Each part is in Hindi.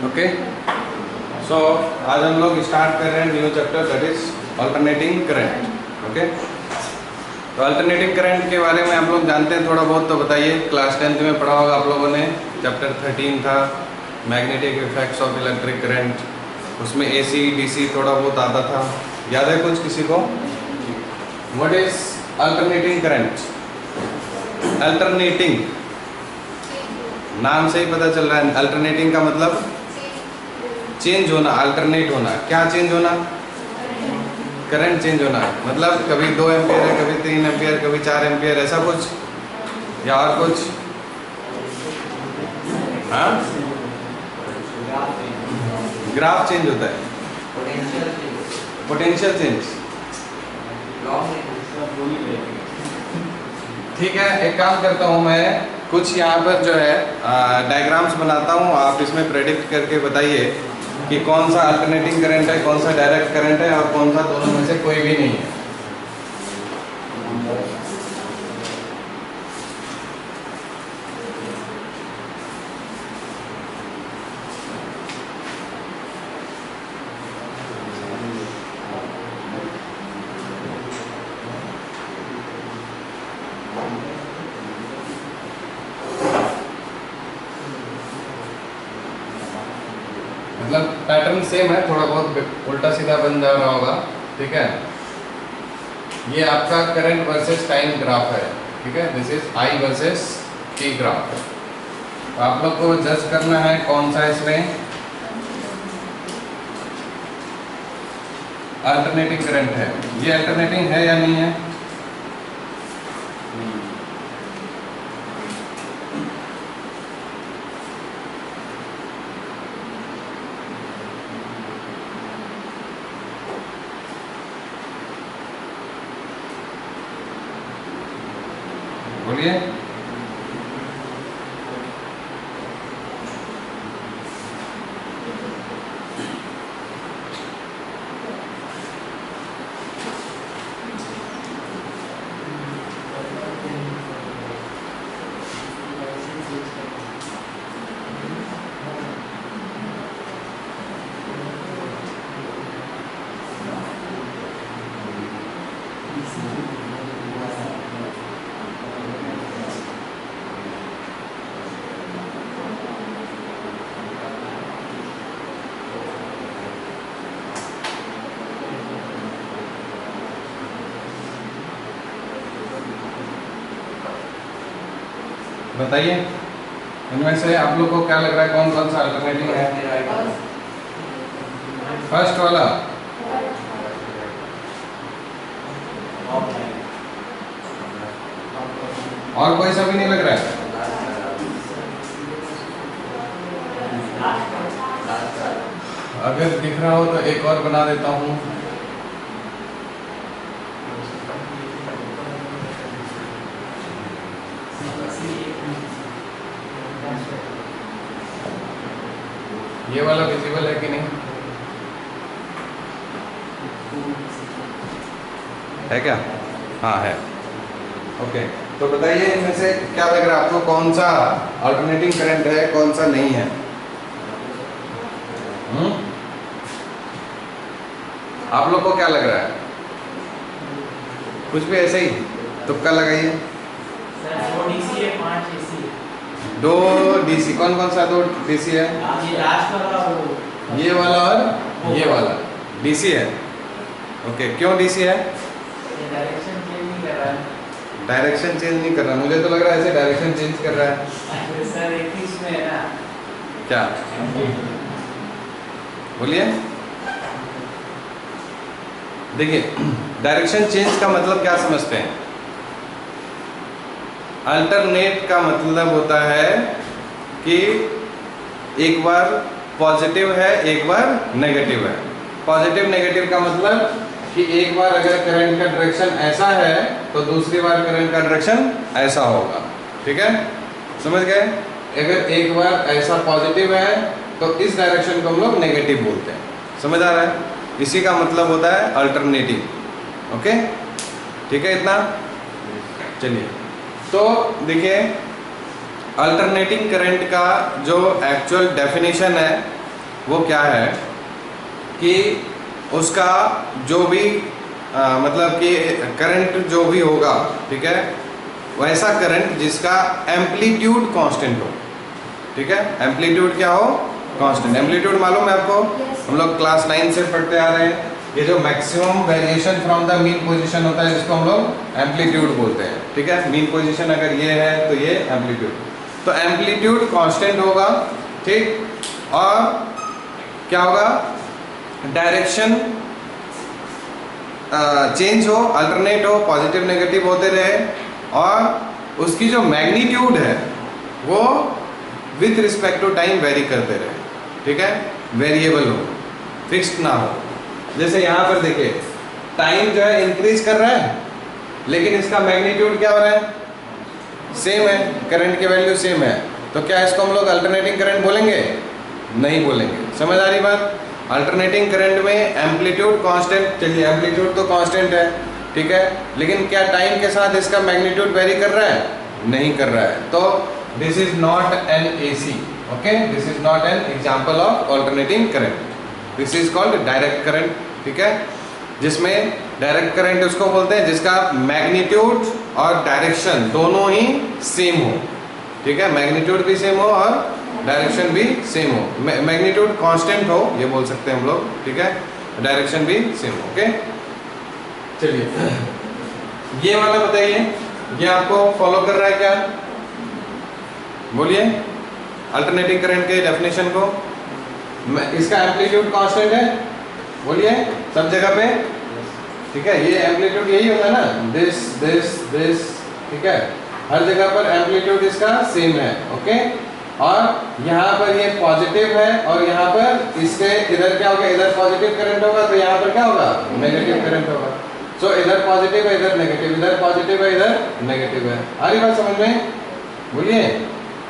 ओके, सो आज हम लोग स्टार्ट कर रहे हैं new chapter, that is alternating current. Okay, तो अल्टरनेटिंग करंट के बारे में आप लोग जानते हैं थोड़ा बहुत, तो बताइए। क्लास 10th में पढ़ा होगा आप लोगों ने, चैप्टर 13 था magnetic effects of electric current. उसमें AC DC थोड़ा बहुत आता था, याद है कुछ किसी को? What is alternating current? Alternating नाम से ही पता चल रहा है, अल्टरनेटिंग का मतलब चेंज होना, अल्टरनेट होना। क्या चेंज होना? करंट चेंज होना। मतलब कभी 2 एम्पियर है, कभी 3 एम्पियर, कभी 4 एम्पियर, ऐसा कुछ या और कुछ? हाँ, ग्राफ चेंज होता है, पोटेंशियल चेंज। ठीक है, एक काम करता हूँ मैं, कुछ यहाँ पर जो है डायग्राम्स बनाता हूँ, आप इसमें प्रेडिक्ट करके बताइए कि कौन सा अल्टरनेटिंग करंट है, कौन सा डायरेक्ट करंट है, और कौन सा दोनों में से कोई भी नहीं है। मतलब पैटर्न सेम है, थोड़ा बहुत उल्टा सीधा बन जा रहा होगा। ठीक है, ये आपका करंट वर्सेस टाइम ग्राफ है। ठीक है, this is I versus T graph. तो आप लोग को जज करना है कौन सा इसमें अल्टरनेटिंग करंट है। ये अल्टरनेटिंग है या नहीं है? बोलिए। बताइए, इनमें से आप लोग को क्या लग रहा है, कौन कौन सा अल्टरनेटिव है? फर्स्ट वाला। और कोई सा भी नहीं लग रहा है? अगर दिख रहा हो तो एक और बना देता हूँ। ये वाला विजिबल है कि नहीं? है क्या? हाँ है। ओके, तो बताइए इनमें से क्या लग रहा है आपको, कौन सा अल्टरनेटिंग करंट है, कौन सा नहीं है? आप लोग को क्या लग रहा है? कुछ भी ऐसे ही तुक्का लगाइए। 2 DC, कौन कौन सा 2 DC है? ये वाला और ये वाला DC है। ओके, क्यों DC है? डायरेक्शन चेंज नहीं कर रहा, मुझे तो लग रहा है ऐसे डायरेक्शन चेंज कर रहा है। सर एक ही इसमें है ना, क्या? बोलिए। देखिए, डायरेक्शन चेंज का मतलब क्या समझते हैं? अल्टरनेट का मतलब होता है कि एक बार पॉजिटिव है, एक बार नेगेटिव है। पॉजिटिव नेगेटिव का मतलब कि एक बार अगर करंट का डायरेक्शन ऐसा है तो दूसरी बार करंट का डायरेक्शन ऐसा होगा। ठीक है, समझ गए? अगर एक बार ऐसा पॉजिटिव है तो इस डायरेक्शन को हम लोग नेगेटिव बोलते हैं। समझ आ रहा है? इसी का मतलब होता है अल्टरनेटिंग। ओके, ठीक है इतना? चलिए, तो देखिए अल्टरनेटिंग करंट का जो एक्चुअल डेफिनेशन है वो क्या है कि उसका जो भी मतलब कि करंट जो भी होगा, ठीक है, वैसा करंट जिसका एम्पलीट्यूड कांस्टेंट हो, ठीक है, एम्पलीट्यूड क्या हो, कांस्टेंट। एम्पलीट्यूड मालूम है आपको, हम लोग क्लास 9 से पढ़ते आ रहे हैं, ये जो maximum variation from the mean position होता है जिसको हम लोग एम्पलीट्यूड बोलते हैं, ठीक है। मीन पोजीशन अगर ये है तो ये एम्पलीट्यूड, तो एम्पलीट्यूड कांस्टेंट होगा, ठीक। और क्या होगा, डायरेक्शन चेंज हो, अल्टरनेट हो, पॉजिटिव नेगेटिव होते रहे, और उसकी जो मैग्नीट्यूड है वो with respect to time vary करते रहे, ठीक है, वेरिएबल हो, फिक्स्ड ना हो। जैसे यहाँ पर देखिए टाइम जो है इंक्रीज कर रहा है, लेकिन इसका मैग्नीट्यूड क्या हो रहा है, सेम है, करंट की वैल्यू सेम है, तो क्या इसको हम लोग अल्टरनेटिंग करंट बोलेंगे, नहीं बोलेंगे। समझ आ रही बात। अल्टरनेटिंग करंट में एम्पलीट्यूड कांस्टेंट, चलिए एम्पलीट्यूड तो कांस्टेंट है, ठीक है, लेकिन क्या टाइम के साथ इसका मैग्नीट्यूड वेरी कर रहा है, नहीं कर रहा है, तो this is not an AC, okay, this is not an example of alternating current, this is called direct current, ठीक है, जिसमें डायरेक्ट करंट उसको बोलते हैं जिसका मैग्नीट्यूड और डायरेक्शन दोनों ही सेम हो, ठीक है, मैग्नीट्यूड भी सेम हो और डायरेक्शन भी सेम हो, मैग्नीट्यूड कांस्टेंट हो ये बोल सकते हैं हम लोग, ठीक है, डायरेक्शन भी सेम हो, ओके। चलिए ये वाला बताइए, ये आपको फॉलो कर रहा है क्या, बोलिए अल्टरनेटिंग करंट के डेफिनेशन को। इसका एम्पलीट्यूड कांस्टेंट है, बोलिए सब जगह पे, ठीक है, ये एम्पलीट्यूड यही होता है ना, दिस दिस दिस, ठीक है, हर जगह पर एम्पलीट्यूड इसका सेम है, ओके। और यहाँ पर ये पॉजिटिव है और यहाँ पर इसके इधर क्या होगा, इधर पॉजिटिव करंट होगा तो यहाँ पर क्या होगा, नेगेटिव करंट होगा। सो इधर पॉजिटिव है इधर नेगेटिव, इधर पॉजिटिव है इधर नेगेटिव है, आ रही बात समझ में, बोलिए।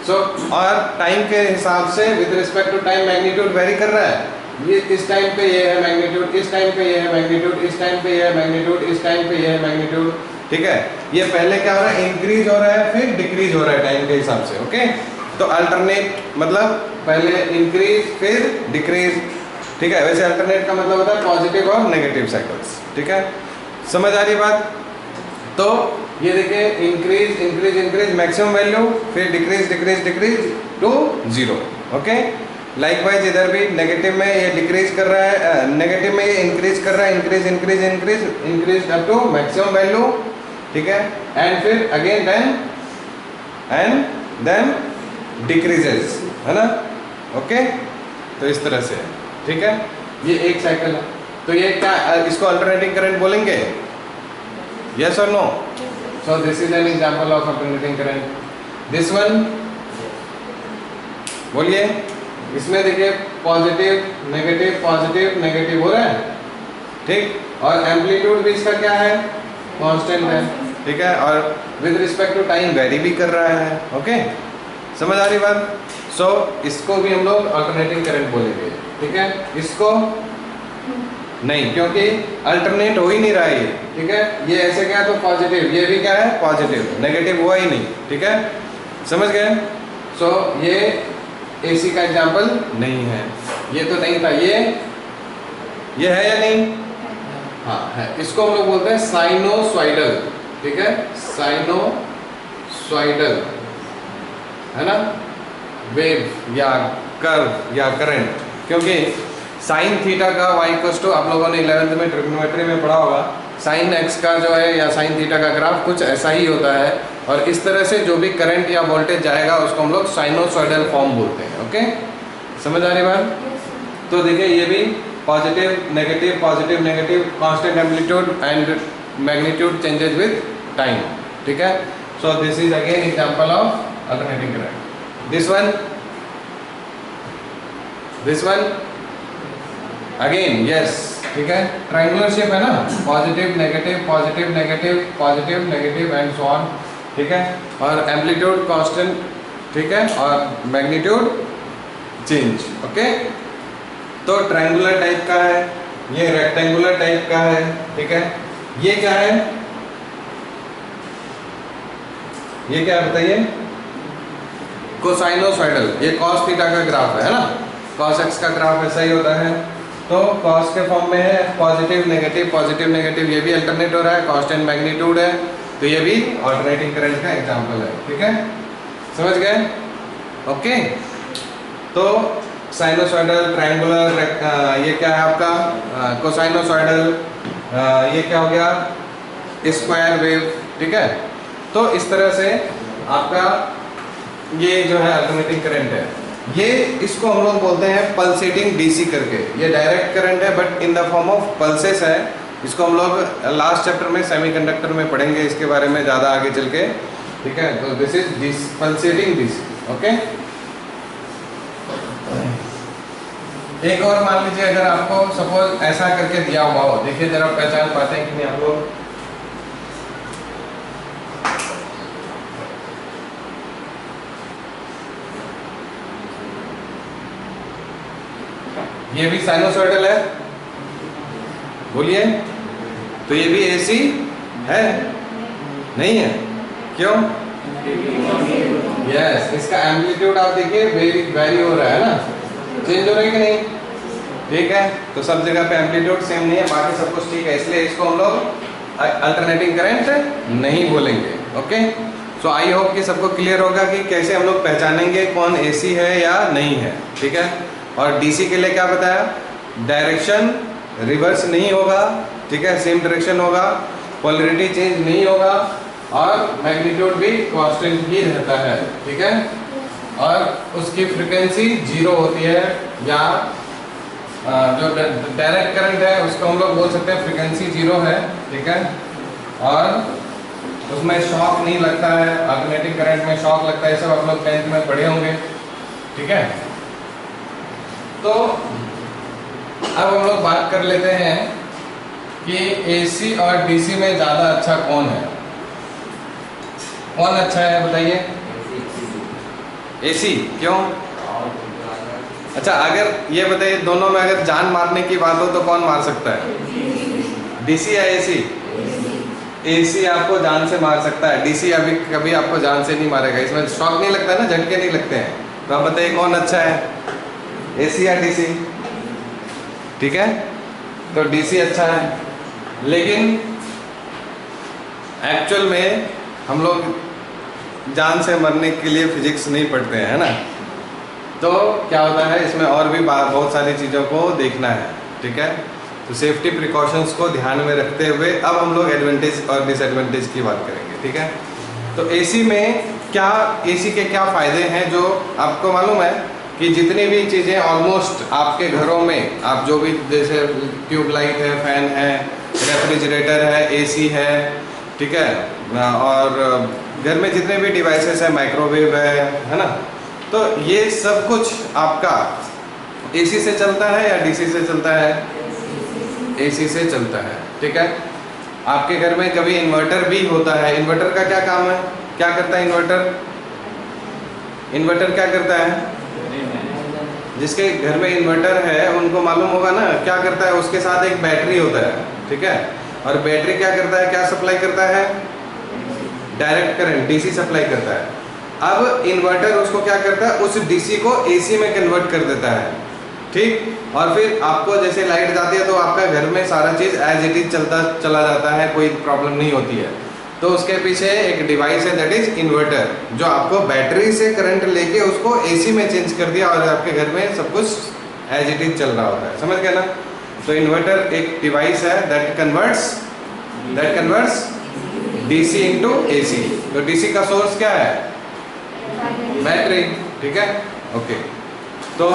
सो और टाइम के हिसाब से with respect to time magnitude vary कर रहा है, ये इस टाइम पे ये है मैग्नीट्यूड, इस टाइम पे ये है मैग्नीट्यूड, इस टाइम पे ये है मैग्नीट्यूड, इस टाइम पे ये है मैग्नीट्यूड, ठीक है। ये पहले क्या हो रहा है, इंक्रीज हो रहा है फिर डिक्रीज हो रहा है टाइम के हिसाब से, ओके। तो अल्टरनेट मतलब पहले इंक्रीज फिर डिक्रीज, ठीक है, वैसे अल्टरनेट का मतलब होता है पॉजिटिव और नेगेटिव साइकिल्स, ठीक है, समझ आ रही बात। तो ये देखिए increase increase increase maximum value, फिर decrease decrease decrease to 0, okay. Likewise इधर भी नेगेटिव में ये डिक्रीज कर रहा है, नेगेटिव में ये इंक्रीज कर रहा है, increase increase increase increase up to maximum value, ठीक है, एंड फिर अगेन देन डिक्रीजेस, है ना, ओके। तो इस तरह से, ठीक है, ये एक साइकिल है। तो ये क्या, इसको अल्टरनेटिंग करंट बोलेंगे, यस और no. So this is an example of alternating current. This one बोलिए, इसमें देखिए पॉजिटिव नेगेटिव नेगेटिव हो रहा है, ठीक, और एम्पलीट्यूड भी इसका क्या है, कांस्टेंट है, ठीक है, और with respect to time vary भी कर रहा है, ओके, समझ आ रही बात। सो इसको भी हम लोग अल्टरनेटिंग करंट बोलेंगे, ठीक है, इसको नहीं, क्योंकि अल्टरनेट हो ही नहीं रहा है ये, ठीक है, ये ऐसे क्या तो पॉजिटिव, ये भी क्या है पॉजिटिव, नेगेटिव हुआ ही नहीं, ठीक है, समझ गए। सो ये AC का एग्जाम्पल नहीं है, ये तो नहीं था, ये है या नहीं, हाँ है, इसको हम लोग बोलते हैं साइनोसॉइडल, ठीक है, साइनोसॉइडल, है ना, वेव या कर्व या करंट, क्योंकि साइन थीटा का y इक्वल्स टू, आप लोगों ने 11th में ट्रिग्नोमेट्री में पढ़ा होगा, साइन x का जो है या साइन थीटा का ग्राफ कुछ ऐसा ही होता है, और इस तरह से जो भी करंट या वोल्टेज जाएगा उसको हम लोग साइनोसॉइडल फॉर्म बोलते हैं, ओके, समझ आ रही बात। तो देखिए ये भी positive negative constant amplitude and magnitude changes with time, ठीक है। So this is again example of alternating current. This one again yes, ठीक है, ट्रायंगुलर शेप है ना, positive negative and so on, ठीक है, और एम्पलीट्यूड कांस्टेंट, ठीक है, और मैग्नीट्यूड चेंज, ओके। तो ट्रायंगुलर टाइप का है, ये रेक्टेंगुलर टाइप का है, ठीक है, ये क्या है, ये क्या बताइए, कोसाइनोसॉइडल, ये कॉस थीटा का ग्राफ है ना, cos x का ग्राफ ऐसा ही होता है। तो cos के फॉर्म में है पॉजिटिव नेगेटिव, ये भी अल्टरनेट हो रहा है, कांस्टेंट मैग्नीट्यूड है, तो ये भी ऑल्टरनेटिंग करंट का एग्जांपल है। ठीक है, समझ गए? ओके, तो साइनोसॉइडल, ट्रायंगुलर, ये क्या है आपका कोसाइनोसॉइडल, ये क्या हो गया स्क्वायर वेव। ठीक है, तो इस तरह से आपका ये जो है अल्टरनेटिंग करंट है, ये इसको हम लोग बोलते हैं पल्सेटिंग डीसी करके। ये डायरेक्ट करंट है but in the form of pulses है। इसको हम लोग लास्ट चैप्टर में सेमीकंडक्टर में पढ़ेंगे इसके बारे में ज़्यादा आगे चल के। ठीक है, तो this is pulsating DC. Okay, एक और मान लीजिए, अगर आपको सपोज ऐसा करके दिया हुआ हो, देखिए जरा पहचान पाते हैं कि नहीं आप लोग। ये भी साइनोसॉइडल है, बोलिए, तो ये भी एसी है? नहीं है, क्यों? यस, इसका एम्पलीट्यूड आप देखिए वेरी हो रहा है ना, चेंज हो रहा है कि नहीं? ठीक है, तो सब जगह पे एम्पलीट्यूड सेम नहीं है, बाकी सब कुछ ठीक है, इसलिए इसको हम लोग अल्टरनेटिंग करंट नहीं बोलेंगे। ओके, सो आई होप कि सबको क्लियर होगा कि कैसे हम लोग पहचानेंगे कौन एसी है या नहीं है। ठीक है, और डीसी के लिए क्या बताया, डायरेक्शन रिवर्स नहीं होगा, ठीक है, सेम डायरेक्शन होगा, पोलैरिटी चेंज नहीं होगा, और मैग्नीट्यूड भी कांस्टेंट ही रहता है। ठीक है, और उसकी फ्रीक्वेंसी 0 होती है, या जो डायरेक्ट करंट है उसको हम लोग बोल सकते हैं फ्रीक्वेंसी 0 है। ठीक है, और उसमें शॉक नहीं लगता है, अल्टरनेटिंग करंट में शॉक लगता है, सब आप लोग 10th में पढ़े होंगे। ठीक है, तो अब हम लोग बात कर लेते हैं कि एसी और डीसी में ज़्यादा अच्छा कौन है? कौन अच्छा है बताइए? एसी, क्यों? अच्छा, अगर ये बताइए दोनों में अगर जान मारने की बात हो तो कौन मार सकता है, डीसी या एसी? एसी आपको जान से मार सकता है, डीसी अभी कभी आपको जान से नहीं मारेगा, इसमें शॉक नहीं लगता है ना, झटके नहीं लगते हैं। तो आप बताइए कौन अच्छा है, एसी या डीसी? ठीक है, तो डीसी अच्छा है, लेकिन एक्चुअल में हम लोग जान से मरने के लिए फिजिक्स नहीं पढ़ते हैं, है ना। तो क्या होता है इसमें और भी बहुत सारी चीज़ों को देखना है। ठीक है, तो सेफ्टी प्रिकॉशंस को ध्यान में रखते हुए अब हम लोग एडवांटेज और डिसएडवांटेज की बात करेंगे। ठीक है, तो एसी में क्या, एसी के क्या फ़ायदे हैं जो आपको मालूम है कि जितनी भी चीज़ें ऑलमोस्ट आपके घरों में, आप जो भी जैसे ट्यूबलाइट है, फैन है, रेफ्रिजरेटर है, एसी है, ठीक है, और घर में जितने भी डिवाइसेस हैं, माइक्रोवेव है ना, तो ये सब कुछ आपका एसी से चलता है या डीसी से चलता है? एसी से चलता है। ठीक है, आपके घर में कभी इन्वर्टर भी होता है। इन्वर्टर का क्या काम है, क्या करता है इन्वर्टर? इन्वर्टर क्या करता है? जिसके घर में इन्वर्टर है उनको मालूम होगा ना क्या करता है, उसके साथ एक बैटरी होता है। ठीक है, और बैटरी क्या करता है, क्या सप्लाई करता है? डायरेक्ट करंट, डीसी सप्लाई करता है। अब इन्वर्टर उसको क्या करता है, उस डीसी को एसी में कन्वर्ट कर देता है। ठीक, और फिर आपको जैसे लाइट जाती है तो आपका घर में सारा चीज़ एज इट इज चला जाता है, कोई प्रॉब्लम नहीं होती है। तो उसके पीछे एक डिवाइस है दैट इज इन्वर्टर, जो आपको बैटरी से करंट लेके उसको एसी में चेंज कर दिया और आपके घर में सब कुछ एज इट इज चल रहा होता है। समझ गए ना। तो इन्वर्टर एक डिवाइस है that converts DC into AC. तो डीसी का सोर्स क्या है? बैटरी। ठीक है, ओके। तो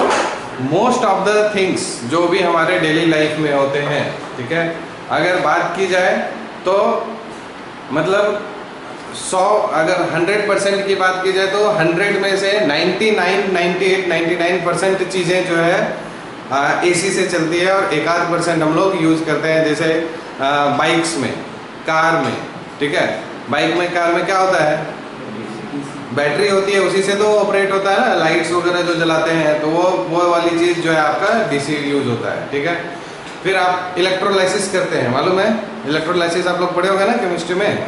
मोस्ट ऑफ द थिंग्स जो भी हमारे डेली लाइफ में होते हैं, ठीक है, अगर बात की जाए तो मतलब 100, अगर 100% की बात की जाए तो 100 में से 99% चीज़ें जो है एसी से चलती है, और 1% हम लोग यूज़ करते हैं, जैसे बाइक्स में, कार में। ठीक है, बाइक में, कार में क्या होता है? बैटरी होती है, उसी से तो ऑपरेट होता है ना, लाइट्स वगैरह जो जलाते हैं, तो वो वाली चीज़ जो है आपका डीसी यूज़ होता है। ठीक है, फिर आप इलेक्ट्रोलाइसिस करते हैं, मालूम है? इलेक्ट्रोलाइसिस आप लोग पढ़े होंगे ना केमिस्ट्री में।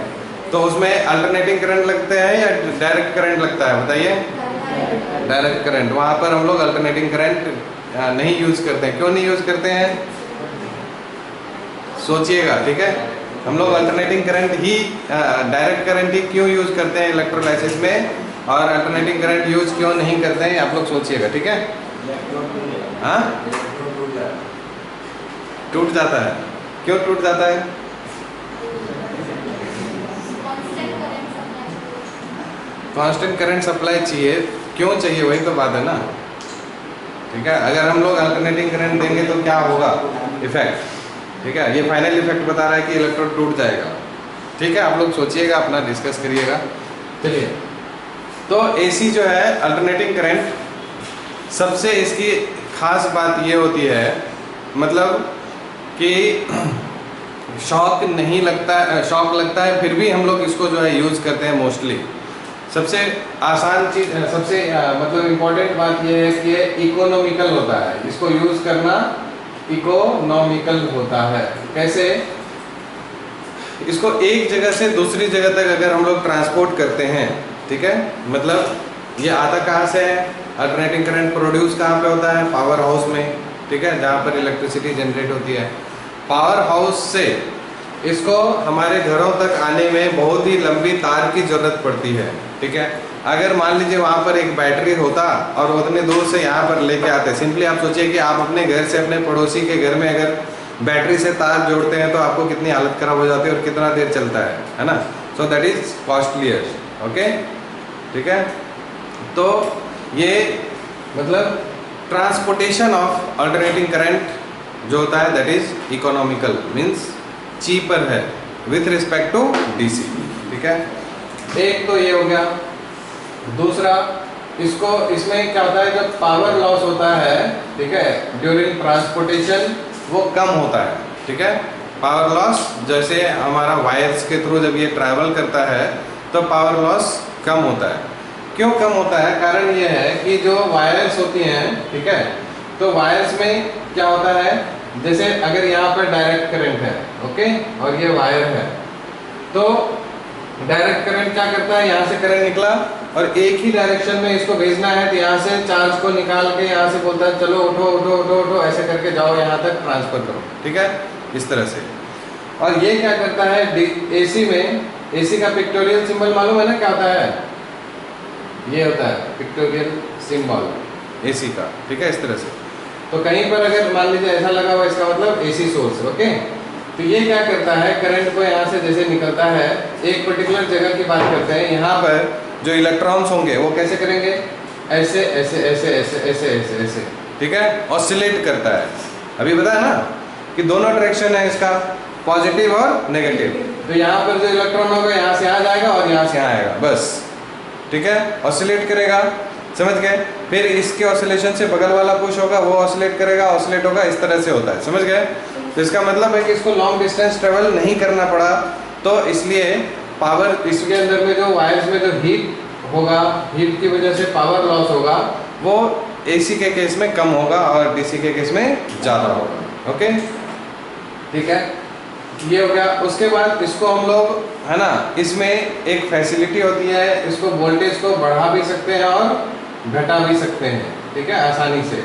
तो उसमें अल्टरनेटिंग करंट लगते हैं या डायरेक्ट करंट लगता है, बताइए? डायरेक्ट करंट, वहाँ पर हम लोग अल्टरनेटिंग करंट नहीं यूज करते हैं। क्यों नहीं यूज करते हैं, सोचिएगा, ठीक है। हम लोग अल्टरनेटिंग करंट ही, डायरेक्ट करंट ही क्यों यूज करते हैं इलेक्ट्रोलाइसिस में, और अल्टरनेटिंग करंट यूज क्यों नहीं करते हैं, आप लोग सोचिएगा, ठीक है। हाँ, टूट जाता है, क्यों टूट जाता है? कांस्टेंट करंट सप्लाई चाहिए, क्यों चाहिए, वही तो बात है ना, ठीक है। अगर हम लोग अल्टरनेटिंग करंट देंगे तो क्या होगा इफेक्ट, ठीक है। ये फाइनल इफेक्ट बता रहा है कि इलेक्ट्रोड टूट जाएगा, ठीक है। आप लोग सोचिएगा, अपना डिस्कस करिएगा। चलिए, तो एसी जो है अल्टरनेटिंग करंट, सबसे इसकी खास बात ये होती है, मतलब कि शॉक नहीं लगता, शॉक लगता है फिर भी हम लोग इसको जो है यूज़ करते हैं मोस्टली। सबसे आसान चीज़, सबसे मतलब इम्पोर्टेंट बात ये है कि ये इकोनॉमिकल होता है, इसको यूज़ करना इकोनॉमिकल होता है। कैसे? इसको एक जगह से दूसरी जगह तक अगर हम लोग ट्रांसपोर्ट करते हैं, ठीक है, मतलब ये आता कहाँ से है, अल्टरनेटिंग करंट प्रोड्यूस कहाँ पे होता है, पावर हाउस में, ठीक है, जहाँ पर इलेक्ट्रिसिटी जनरेट होती है। पावर हाउस से इसको हमारे घरों तक आने में बहुत ही लंबी तार की जरूरत पड़ती है, ठीक है। अगर मान लीजिए वहाँ पर एक बैटरी होता और उतने दूर से यहाँ पर लेके आते, सिंपली आप सोचिए कि आप अपने घर से अपने पड़ोसी के घर में अगर बैटरी से तार जोड़ते हैं तो आपको कितनी हालत खराब हो जाती है और कितना देर चलता है ना। So that is costlier, okay, ठीक है। तो ये मतलब ट्रांसपोर्टेशन ऑफ अल्टरनेटिंग करंट जो होता है that is economical, means cheaper है विथ रिस्पेक्ट टू डीसी, ठीक है। एक तो ये हो गया। दूसरा, इसको इसमें क्या होता है, जब पावर लॉस होता है, ठीक है, ड्यूरिंग ट्रांसपोर्टेशन, वो कम होता है, ठीक है। पावर लॉस जैसे हमारा वायर्स के थ्रू जब ये ट्रैवल करता है तो पावर लॉस कम होता है। क्यों कम होता है? कारण ये है कि जो वायर्स होती हैं, ठीक है, तो वायर्स में क्या होता है, जैसे अगर यहाँ पर डायरेक्ट करंट है, ओके, और ये वायर है, तो डायरेक्ट करंट क्या करता है, यहाँ से करंट निकला और एक ही डायरेक्शन में इसको भेजना है, तो यहाँ से चार्ज को निकाल के यहाँ से बोलता है चलो उठो उठो उठो उठो, ऐसे करके जाओ यहाँ तक ट्रांसफर करो, ठीक है, इस तरह से। और ये क्या करता है, एसी में, एसी का पिक्टोरियल सिंबल मालूम है ना क्या होता है, ये होता है पिक्टोरियल सिंबल एसी का, ठीक है, इस तरह से। तो कहीं पर अगर मान लीजिए ऐसा लगा हुआ, इसका मतलब एसी सोर्स, ओके। तो ये क्या करता है, करंट को यहाँ से जैसे निकलता है, एक पर्टिकुलर जगह की बात करते हैं, यहाँ पर जो इलेक्ट्रॉन्स होंगे वो कैसे करेंगे, ऐसे ऐसे ऐसे ऐसे ऐसे ऐसे ऐसे, ठीक है, ऑसिलेट करता है। अभी बताया ना कि दोनों डायरेक्शन है इसका, पॉजिटिव और नेगेटिव। तो यहाँ पर जो इलेक्ट्रॉन होगा यहाँ से यहाँ जाएगा और यहाँ से यहाँ आएगा, बस, ठीक है, ऑसिलेट करेगा, समझ गए। फिर इसके ऑसिलेशन से बगल वाला पुश होगा, वो ऑसिलेट करेगा, ऑसिलेट होगा, इस तरह से होता है, समझ गए। तो इसका मतलब है कि इसको लॉन्ग डिस्टेंस ट्रेवल नहीं करना पड़ा, तो इसलिए पावर, इसके अंदर में जो वायर्स में जो हीट होगा, हीट की वजह से पावर लॉस होगा, वो एसी के केस में कम होगा और डीसी के केस में ज़्यादा होगा, ओके, ठीक है, ये हो गया। उसके बाद इसको हम लोग, है ना, इसमें एक फैसिलिटी होती है, इसको वोल्टेज को बढ़ा भी सकते हैं और घटा भी सकते हैं, ठीक है, आसानी से,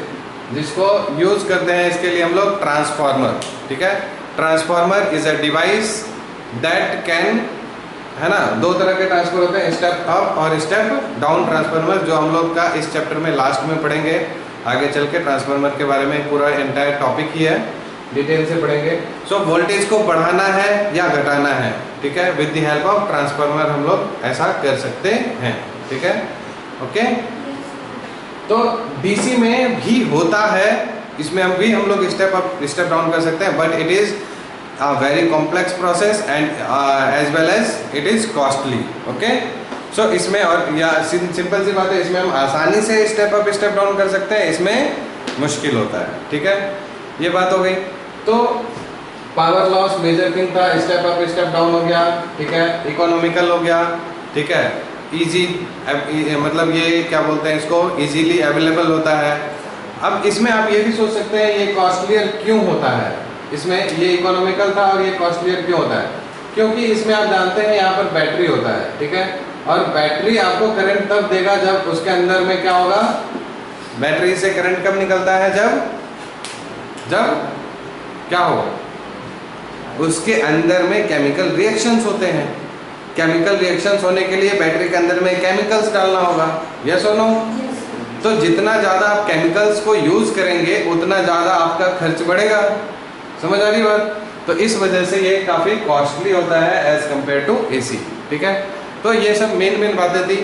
जिसको यूज करते हैं इसके लिए हम लोग ट्रांसफार्मर, ठीक है। Transformer is a device that can, है ना, दो तरह के ट्रांसफार्मर होते हैं, स्टेप अप और स्टेप डाउन ट्रांसफार्मर, जो हम लोग का इस चैप्टर में लास्ट में पढ़ेंगे। आगे चल के ट्रांसफार्मर के बारे में पूरा एंटायर टॉपिक ही है, डिटेल से पढ़ेंगे। सो वोल्टेज को बढ़ाना है या घटाना है, ठीक है, with the help of transformer हम लोग ऐसा कर सकते हैं, ठीक है, ओके। तो डीसी में भी होता है, इसमें भी हम लोग स्टेप अप स्टेप डाउन कर सकते हैं, but it is a very complex process and as well as it is costly, okay. So इसमें, और या सिंपल सी बात है, इसमें हम आसानी से स्टेप अप स्टेप डाउन कर सकते हैं, इसमें मुश्किल होता है, ठीक है, ये बात हो गई। तो पावर लॉस मेजर थिंग था, स्टेप अप स्टेप डाउन हो गया, ठीक है, इकोनॉमिकल हो गया, ठीक है, इजी, मतलब ये क्या बोलते हैं इसको, इजीली अवेलेबल होता है। अब इसमें आप ये भी सोच सकते हैं ये कॉस्टलियर क्यों होता है, इसमें ये इकोनॉमिकल था और ये कॉस्टलियर क्यों होता है, क्योंकि इसमें आप जानते हैं यहाँ पर बैटरी होता है, ठीक है, और बैटरी आपको करंट तब देगा जब उसके अंदर में क्या होगा, बैटरी से करंट कब निकलता है, जब क्या होगा, उसके अंदर में केमिकल रिएक्शंस होते हैं। केमिकल रिएक्शंस होने के लिए बैटरी के अंदर में केमिकल्स डालना होगा, यस और नो। तो जितना ज़्यादा आप केमिकल्स को यूज़ करेंगे उतना ज़्यादा आपका खर्च बढ़ेगा। समझ आ रही बात? तो इस वजह से ये काफ़ी कॉस्टली होता है एज कंपेयर टू एसी। ठीक है, तो ये सब मेन बातें थी।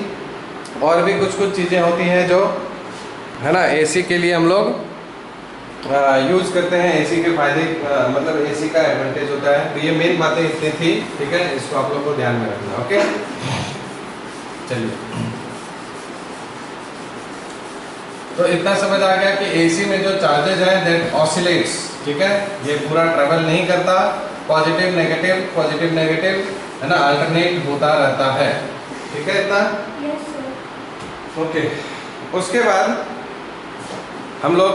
और भी कुछ चीज़ें होती हैं जो है ना एसी के लिए हम लोग यूज़ करते हैं। एसी के फायदे मतलब एसी का एडवांटेज होता है। तो ये मेन बातें इतनी थी। ठीक है, इसको आप लोग को ध्यान में रखना। ओके, चलिए, तो इतना समझ आ गया कि एसी में जो चार्जेज है दैट ऑसिलेट्स। ठीक है, ये पूरा ट्रेवल नहीं करता, पॉजिटिव नेगेटिव है ना, अल्टरनेट होता रहता है। ठीक है, इतना ओके। उसके बाद हम लोग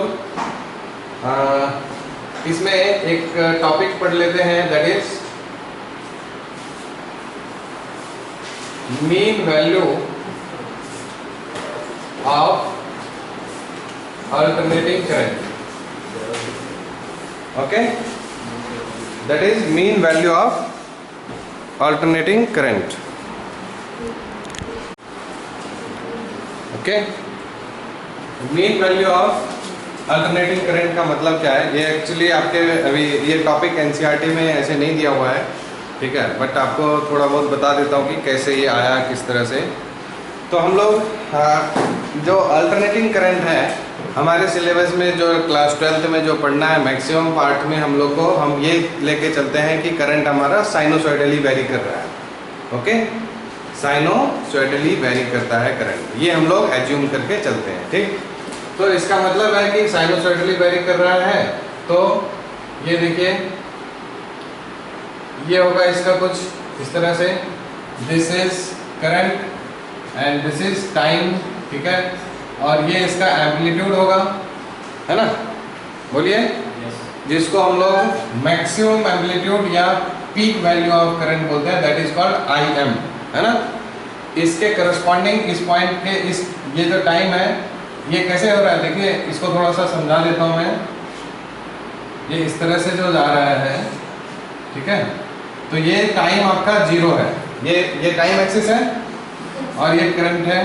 इसमें एक टॉपिक पढ़ लेते हैं, that is mean value of alternating current. Okay, that is mean value of alternating current. Okay, mean value of alternating current का मतलब क्या है? ये एक्चुअली आपके अभी ये टॉपिक एनसीईआरटी में ऐसे नहीं दिया हुआ है। ठीक है, बट आपको थोड़ा बहुत बता देता हूँ कि कैसे ये आया, किस तरह से। तो हम लोग जो अल्टरनेटिंग करंट है हमारे सिलेबस में जो क्लास 12th में जो पढ़ना है, मैक्सिमम पार्ट में हम लोग को हम ये लेके चलते हैं कि करंट हमारा साइनोसॉइडली वेरी कर रहा है। ओके, साइनोसॉइडली वेरी करता है करंट, ये हम लोग एज्यूम करके चलते हैं। ठीक, तो इसका मतलब है कि साइनोसॉइडली वेरी कर रहा है। तो ये देखिए, ये होगा इसका कुछ इस तरह से, this is current and this is time. ठीक है, और ये इसका एम्पलीट्यूड होगा, है ना, बोलिए, जिसको हम लोग मैक्सिमम एम्पलीट्यूड या पीक वैल्यू ऑफ करंट बोलते हैं, दैट इज कॉल्ड IM, है ना। इसके करस्पॉन्डिंग इस पॉइंट के इस ये जो टाइम है ये कैसे हो रहा है, देखिए इसको थोड़ा सा समझा देता हूँ मैं। ये इस तरह से जो जा रहा है, ठीक है, तो ये टाइम आपका 0 है, ये टाइम एक्सिस है और ये करंट है।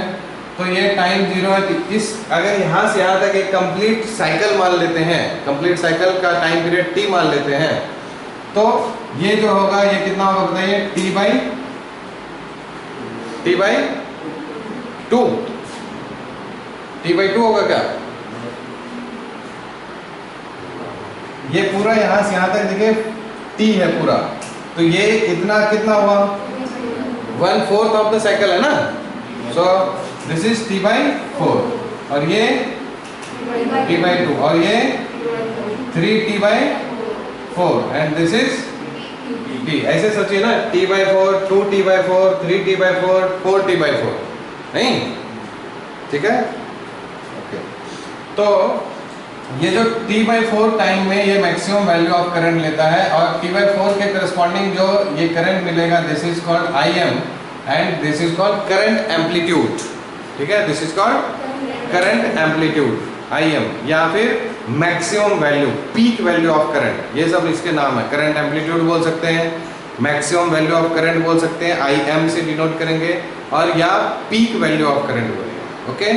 तो ये टाइम 0 है। इस अगर यहाँ से यहाँ तक एक कंप्लीट साइकिल मान लेते हैं, कंप्लीट साइकिल का टाइम पीरियड T मान लेते हैं, तो ये जो होगा ये कितना होगा बताइए, T बाई 2, T बाई 2 होगा क्या? ये पूरा यहाँ से यहाँ तक देखिए T है पूरा, तो ये कितना हुआ, 1/4 ऑफ द साइकिल है ना। सो दिस इज T बाई 4 और ये T बाई 2 और ये 3T by 4 and this is T। ऐसे सोचिए ना, T by 4, 2T by 4, 3T by 4, 4T by 4, नहीं? ठीक है, ओके। तो ये जो T बाई 4 टाइम में ये मैक्सिमम वैल्यू ऑफ करंट लेता है और T बाई 4 के करस्पॉन्डिंग जो ये करंट मिलेगा, this is called IM and this is called current amplitude. ठीक है, this is called current amplitude IM, या फिर maximum value, peak value of current, ये सब इसके नाम है। करंट एम्पलीट्यूड बोल सकते हैं, मैक्सिमम वैल्यू ऑफ करंट बोल सकते हैं, IM से डिनोट करेंगे, और या पीक वैल्यू ऑफ करंट बोलेंगे। ओके,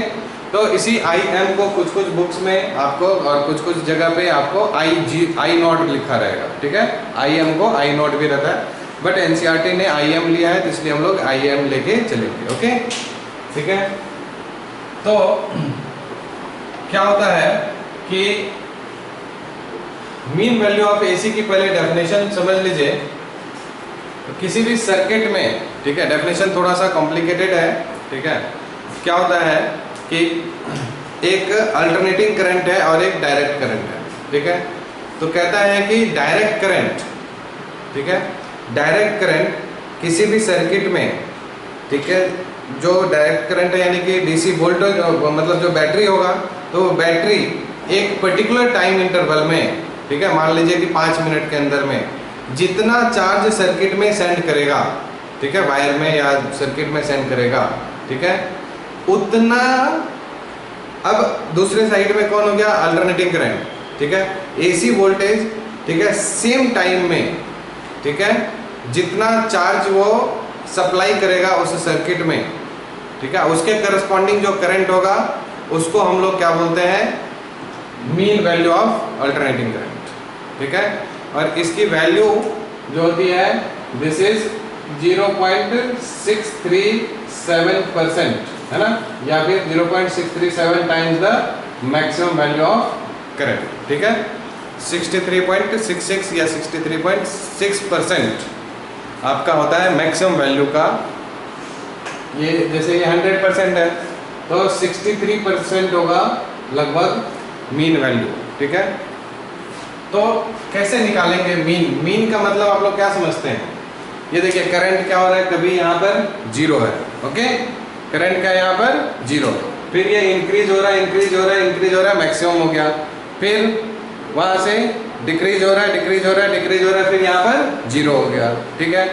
तो इसी IM को कुछ बुक्स में आपको और कुछ जगह पे आपको I नॉट लिखा रहेगा। ठीक है, IM को I नॉट भी रहता है, बट NCERT ने IM लिया है तो इसलिए हम लोग IM लेके चलेंगे। ओके, ठीक है। तो क्या होता है कि मीन वैल्यू ऑफ AC की पहले डेफिनेशन समझ लीजिए। तो किसी भी सर्किट में, ठीक है, डेफिनेशन थोड़ा सा कॉम्प्लिकेटेड है। ठीक है, क्या होता है कि एक अल्टरनेटिंग करंट है और एक डायरेक्ट करंट है। ठीक है, तो कहता है कि डायरेक्ट करंट, ठीक है, डायरेक्ट करंट किसी भी सर्किट में, ठीक है, जो डायरेक्ट करंट है यानी कि DC वोल्टेज, मतलब जो बैटरी होगा, तो बैटरी एक पर्टिकुलर टाइम इंटरवल में, ठीक है, मान लीजिए कि 5 मिनट के अंदर में जितना चार्ज सर्किट में सेंड करेगा, ठीक है, वायर में या सर्किट में सेंड करेगा, ठीक है, उतना अब दूसरे साइड में कौन हो गया, अल्टरनेटिंग करंट, ठीक है, एसी वोल्टेज, ठीक है, सेम टाइम में, ठीक है, जितना चार्ज वो सप्लाई करेगा उस सर्किट में, ठीक है, उसके करस्पॉन्डिंग जो करंट होगा उसको हम लोग क्या बोलते हैं, mean value of alternating current, ठीक है। और इसकी वैल्यू जो होती है दिस इज 0.637% है ना, या फिर 0.637 times the maximum value of current, ठीक है, 63.66 या 63.6% आपका होता है मैक्सिमम वैल्यू का। ये जैसे ये 100% है तो 63% होगा लगभग मीन वैल्यू, ठीक है। तो कैसे निकालेंगे मीन, मीन का मतलब आप लोग क्या समझते हैं, ये देखिए करंट क्या हो रहा है, कभी यहाँ पर जीरो है, ओके, करंट का यहाँ पर जीरो, फिर ये इंक्रीज हो रहा है, इंक्रीज हो रहा है, इंक्रीज हो रहा है, मैक्सिमम हो गया, फिर वहाँ से डिक्रीज हो रहा है, डिक्रीज हो रहा है, डिक्रीज हो रहा है, फिर यहाँ पर जीरो हो गया, ठीक है,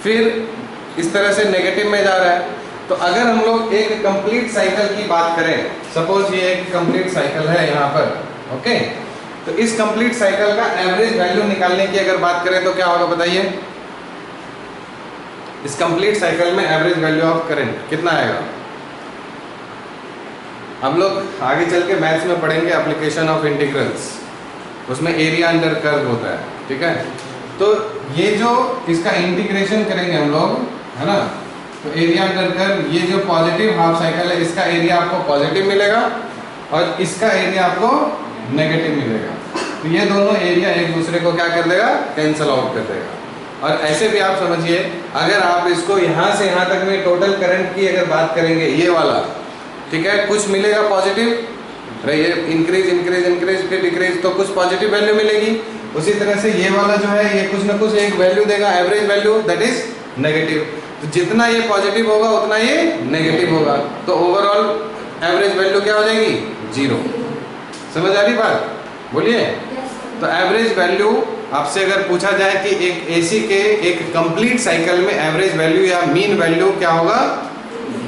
फिर इस तरह से नेगेटिव में जा रहा है। तो अगर हम लोग एक कंप्लीट साइकिल की बात करें, सपोज ये एक कंप्लीट साइकिल है यहाँ पर, ओके, तो इस कंप्लीट साइकिल का एवरेज वैल्यू निकालने की अगर बात करें तो क्या होगा बताइए, इस कंप्लीट साइकिल में एवरेज वैल्यू ऑफ करंट कितना आएगा। हम लोग आगे चल के मैथ्स में पढ़ेंगे एप्लीकेशन ऑफ इंटीग्रल्स, उसमें एरिया अंडर कर्व होता है, ठीक है। तो ये जो इसका इंटीग्रेशन करेंगे हम लोग, है ना, तो एरिया अंडर कर्व, ये जो पॉजिटिव हाफ साइकिल है इसका एरिया आपको पॉजिटिव मिलेगा और इसका एरिया आपको नेगेटिव मिलेगा। तो ये दोनों एरिया एक दूसरे को क्या कर देगा, कैंसल आउट कर देगा। और ऐसे भी आप समझिए, अगर आप इसको यहाँ से यहाँ तक में टोटल करंट की अगर बात करेंगे, ये वाला, ठीक है, कुछ मिलेगा पॉजिटिव, ये इंक्रीज इंक्रीज इंक्रीज फिर डिक्रीज, तो कुछ पॉजिटिव वैल्यू मिलेगी। उसी तरह से ये वाला जो है ये कुछ ना कुछ एक वैल्यू देगा, average value, that is negative. तो जितना ये पॉजिटिव होगा उतना ये नेगेटिव होगा, तो ओवरऑल एवरेज वैल्यू क्या हो जाएगी, जीरो। समझ आ रही बात, बोलिए। तो एवरेज वैल्यू आपसे अगर पूछा जाए कि एक एसी के एक कंप्लीट साइकिल में एवरेज वैल्यू या मीन वैल्यू क्या होगा,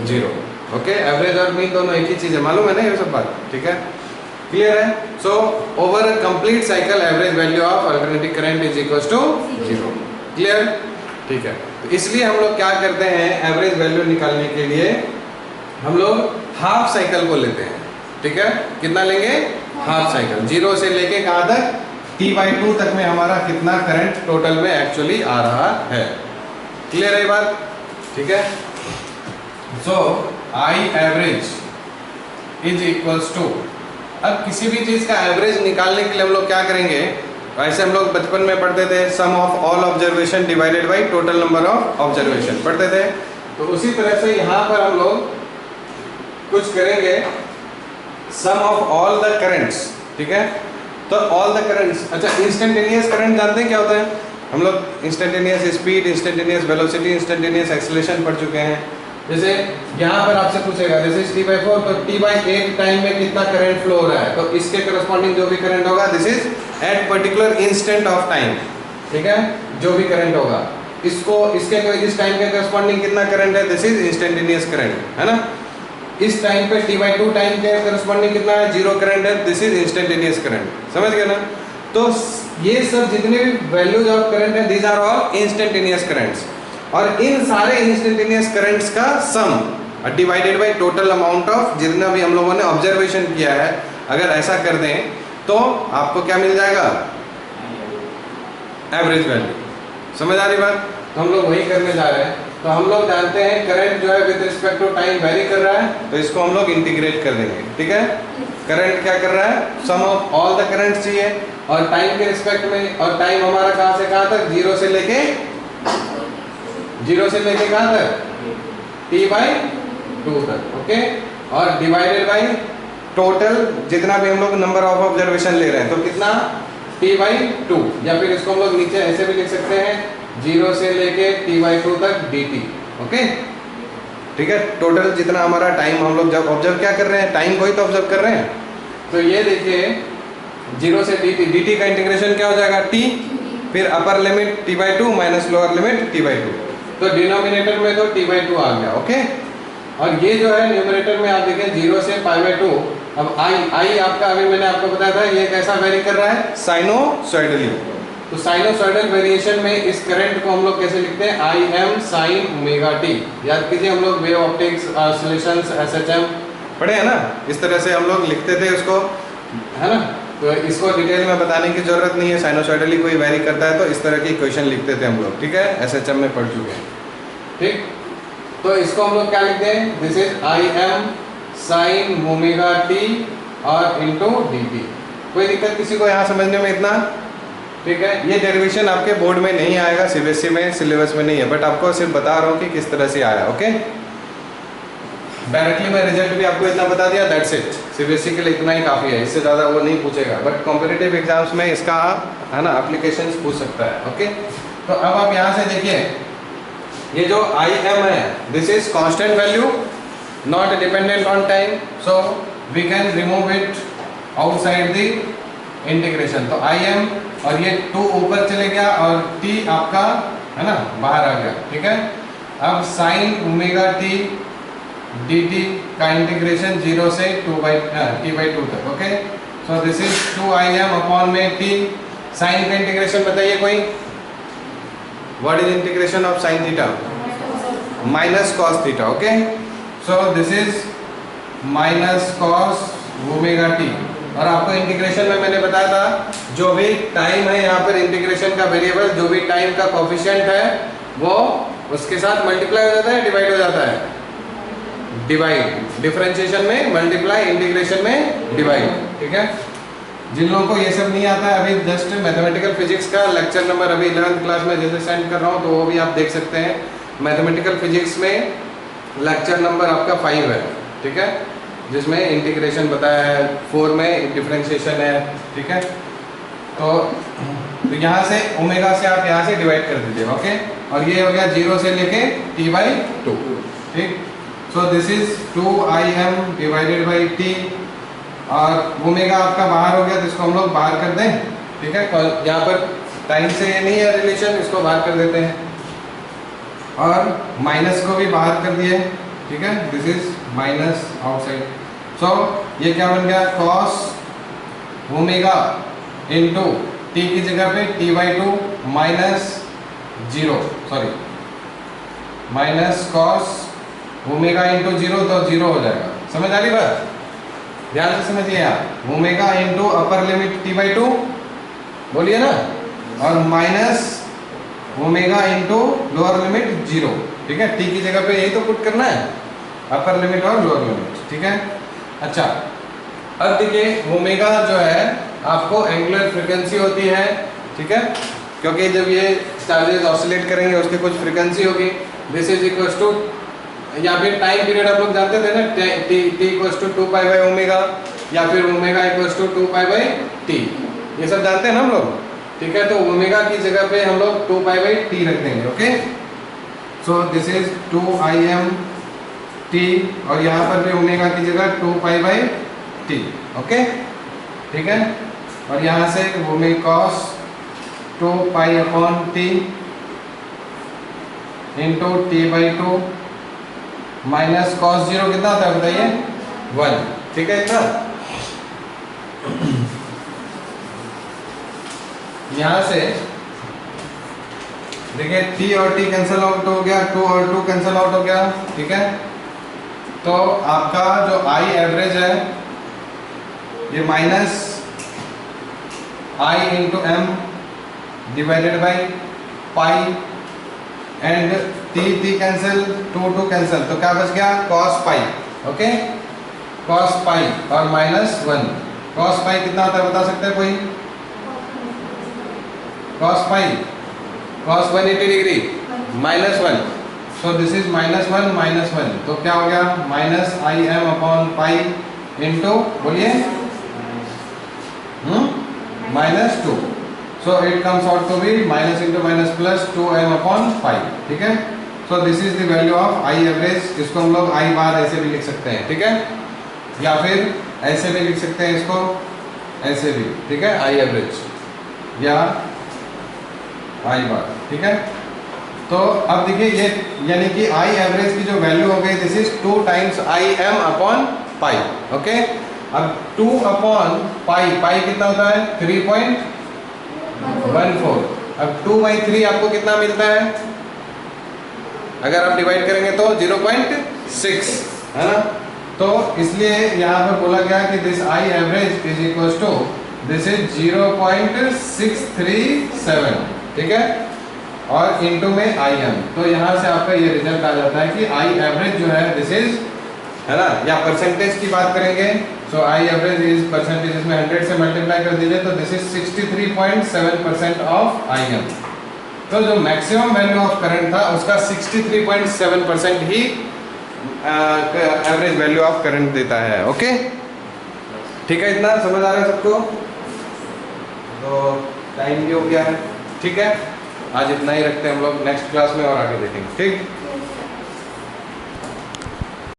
जीरो, ओके। एवरेज और मीन दोनों एक ही चीज है, मालूम है ना ये सब बात, ठीक है, क्लियर है। So over a complete cycle average value of alternative current is equals to zero, clear, ठीक है। तो इसलिए हम लोग क्या करते हैं, एवरेज वैल्यू निकालने के लिए हम लोग हाफ साइकिल को लेते हैं, ठीक है, कितना लेंगे, हाफ साइकिल, जीरो से लेके कहाँ तक, T/2 तक में हमारा कितना करंट टोटल में एक्चुअली आ रहा है, क्लियर है बात, ठीक है। So I average is equals to, अब किसी भी चीज का एवरेज निकालने के लिए हम लोग क्या करेंगे, वैसे हम लोग बचपन में पढ़ते थे sum of all observation divided by total number of observation पढ़ते थे। तो उसी तरह से यहाँ पर हम लोग कुछ करेंगे, सम ऑफ ऑल द करंट्स, ठीक है। तो ऑल द करंट्स, अच्छा इंस्टेंटेनियस करंट जानते हैं क्या होता है, हम लोग instantaneous speed, instantaneous velocity, instantaneous acceleration पढ़ चुके हैं। जैसे यहाँ पर आपसे पूछेगा जैसे T/4, तो T/8 टाइम में कितना करंट फ्लो हो रहा है, तो इसके करस्पॉन्डिंग जो भी करंट होगा this is at particular instant of time, ठीक है, जो भी करंट होगा इसको इसके इस टाइम के करस्पॉन्डिंग कितना करंट है, दिस इज इंस्टेंटेनियस करंट, है ना। इस टाइम पे T/2 टाइम के करस्पॉन्डिंग कितना है, जीरो करंट है, दिस इज इंस्टेंटेनियस करंट, समझ गए ना। तो ये सब जितने भी वैल्यूज ऑफ करंट है these are all instantaneous currents, और इन सारे इंस्टेंटेनियस करंट्स का sum divided by total amount of जितना भी हम लोगों ने ऑब्जर्वेशन किया है, अगर ऐसा कर दें तो आपको क्या मिल जाएगा, एवरेज वैल्यू। समझ आ रही बात, तो हम लोग वही करने जा रहे हैं। तो हम लोग जानते हैं करंट जो है with respect to time vary कर रहा है, तो इसको हम लोग इंटीग्रेट कर देंगे, ठीक है। करंट क्या कर रहा है, सम ऑफ ऑल द करंट चाहिए, और टाइम के रिस्पेक्ट में, और टाइम हमारा कहाँ से कहाँ तक, जीरो से लेके कहाँ तक, T/2 तक, ओके। और डिवाइडेड बाई टोटल जितना भी हम लोग नंबर ऑफ ऑब्जर्वेशन ले रहे हैं, तो कितना, T/2, या फिर इसको हम लोग नीचे ऐसे भी लिख सकते हैं, जीरो से लेके T/2 तक dt, ओके, ठीक है। टोटल जितना हमारा टाइम हम लोग जब ऑब्जर्व क्या कर रहे हैं, टाइम को ही तो ऑब्जर्व कर रहे हैं। तो ये देखिए जीरो से dt का इंटीग्रेशन क्या हो जाएगा, t, फिर upper limit T/2 minus lower limit T/2, तो डिनोमिनेटर में तो t/2 आ गया, ओके। और ये जो है न्यूमरेटर में आप देखें 0 से π/2। अब आई आपका अभी मैंने आपको बताया था ये कैसा वेरी कर रहा है, साइनोसॉइडली। तो साइनोसॉइडल वेरिएशन में इस करंट को हम लोग कैसे लिखते हैं, I am sine omega T. याद कीजिए हम लोग वेव ऑप्टिक्स, ऑसिलेशंस, एसएचएम पढ़े हैं ना, इस तरह से हम लोग लिखते थे उसको, है ना। तो इसको डिटेल में बताने की जरूरत नहीं है, साइनोसॉइडली कोई वेरी करता है तो इस तरह की इक्वेशन लिखते थे हम लोग, ठीक है, एसएचएम में पढ़ चुके हैं, ठीक। तो इसको हम लोग क्या लिखते हैं, this is I am sine omega T और इनटू dt। कोई दिक्कत किसी को यहाँ समझने में इतना, ठीक है। ये डेरिवेशन आपके बोर्ड में नहीं आएगा, सीबीएसई में सिलेबस में नहीं है, बट आपको सिर्फ बता रहा हूँ कि किस तरह से आया, ओके। डायरेक्टली मैं रिजल्ट भी आपको इतना बता दिया, दैट्स इट। सीबीएसई के लिए इतना ही काफ़ी है, इससे ज़्यादा वो नहीं पूछेगा, बट कॉम्पिटिटिव एग्जाम्स में इसका, है ना, एप्लीकेशन पूछ सकता है, ओके। तो अब आप यहाँ से देखिए, ये जो आई एम है, this is constant value, not dependent on time, so we can remove it outside the integration. तो आई एम और ये 2 ऊपर चले गया और t आपका, है ना, बाहर आ गया, ठीक है। अब साइन ओमेगा टी dt का इंटीग्रेशन 0 से t/2 तक, okay. So this is 2im upon में t। साइन का इंटीग्रेशन बताइए कोई, what is integration of sine theta, minus cos theta, okay. So this is minus cos omega T. और आपको इंटीग्रेशन में मैंने बताया था जो भी टाइम है यहाँ पर इंटीग्रेशन का वेरिएबल, जो भी टाइम का कोफिशिएंट है वो उसके साथ मल्टीप्लाई हो जाता है, डिवाइड हो जाता है, डिवाइड। डिफरेंशिएशन में मल्टीप्लाई, इंटीग्रेशन में डिवाइड, ठीक है। जिन लोगों को ये सब नहीं आता है, अभी जस्ट मैथमेटिकल फिजिक्स का लेक्चर नंबर अभी 11th क्लास में जैसे सेंड कर रहा हूँ, तो वो भी आप देख सकते हैं। मैथमेटिकल फिजिक्स में लेक्चर नंबर आपका 5 है, ठीक है, जिसमें इंटीग्रेशन बताया है, 4 में डिफरेंशिएशन है, ठीक है। तो यहाँ से ओमेगा से आप यहाँ से डिवाइड कर दीजिए, ओके। और ये हो गया 0 से लेके t/2, ठीक। सो this is 2im divided by t, और ओमेगा आपका बाहर हो गया, तो इसको हम लोग बाहर कर दें, ठीक है। यहाँ पर टाइम से नहीं है रिलेशन, इसको बाहर कर देते हैं, और माइनस को भी बाहर कर दिए, ठीक है। This is minus outside. So ये क्या बन गया, कॉस ओमेगा इंटू टी की जगह पे t/2 minus 0, sorry minus cos omega into 0, तो 0 हो जाएगा। समझ आ रही बात, ध्यान से समझिए आप। Omega into upper limit t/2 बोलिए ना, और minus omega into lower limit 0, ठीक है। टी की जगह पे यही तो पुट करना है, अपर लिमिट और लोअर लिमिट, ठीक है। अच्छा, अब देखिए ओमेगा जो है आपको एंगुलर फ्रीक्वेंसी होती है, ठीक है, क्योंकि जब ये चार्जेस ऑसिलेट करेंगे उसकी कुछ फ्रीक्वेंसी होगी। दिस इज इक्वल्स टू, या फिर टाइम पीरियड आप लोग जानते थे ना, t इक्वल्स टू 2π/ओमेगा, या फिर ओमेगा इक्वल्स टू 2π/t, ये सब जानते हैं ना हम लोग, ठीक है। तो ओमेगा की जगह पे हम लोग 2π/t रख देंगे, okay. So this is 2im t, और यहाँ पर भी ओमेगा की जगह 2π/t, ओके, ठीक है। और यहाँ से omega cos 2π/t into t/2 minus cos 0 कितना होता है बताइए, 1, ठीक है। इतना यहाँ से देखिए t और t कैंसिल आउट हो गया, 2 और 2 कैंसिल आउट हो गया, ठीक है। तो आपका जो आई एवरेज है ये minus I into M divided by pi, and t cancel, 2 cancel, तो क्या बच गया, cos pi, okay, cos pi और माइनस 1। cos पाई कितना होता है बता सकते हैं कोई, cos pi, cos 180 degree minus 1, so this is -1 -1, तो क्या हो गया, minus I M upon pi into, बोलिए, -2, so it comes out to be minus into minus plus 2m upon 5, ठीक है। So this is the value of I average. इसको हम लोग आई बार ऐसे भी लिख सकते हैं, ठीक है, या फिर ऐसे भी लिख सकते हैं इसको, ऐसे भी, ठीक है, आई एवरेज या आई बार, ठीक है। तो अब देखिए ये यानी कि आई एवरेज की जो वैल्यू हो गई this is 2 times I M upon pi. Okay, अब 2 अपॉन पाई, पाई कितना होता है 3.14। अब 2/3 आपको कितना मिलता है, अगर आप डिवाइड करेंगे तो 0.6 है ना। तो इसलिए यहाँ पर बोला गया कि this I average is equal to this is 0.637, ठीक है, और इनटू में आई एम। तो यहाँ से आपका ये रिजल्ट आ जाता है कि आई एवरेज जो है दिस इज, है ना, या परसेंटेज की बात करेंगे सो आई एवरेज इज परसेंटेज, इसमें 100 से मल्टीप्लाई कर दीजिए तो this is 63.7% of I am. तो जो मैक्सिमम वैल्यू ऑफ करंट था उसका 63.7% ही एवरेज वैल्यू ऑफ करंट देता है। ओके, ठीक है, इतना समझ आ रहा है सबको? तो टाइम भी हो गया है, ठीक है, आज इतना ही रखते हैं हम लोग, नेक्स्ट क्लास में और आगे देखेंगे, ठीक।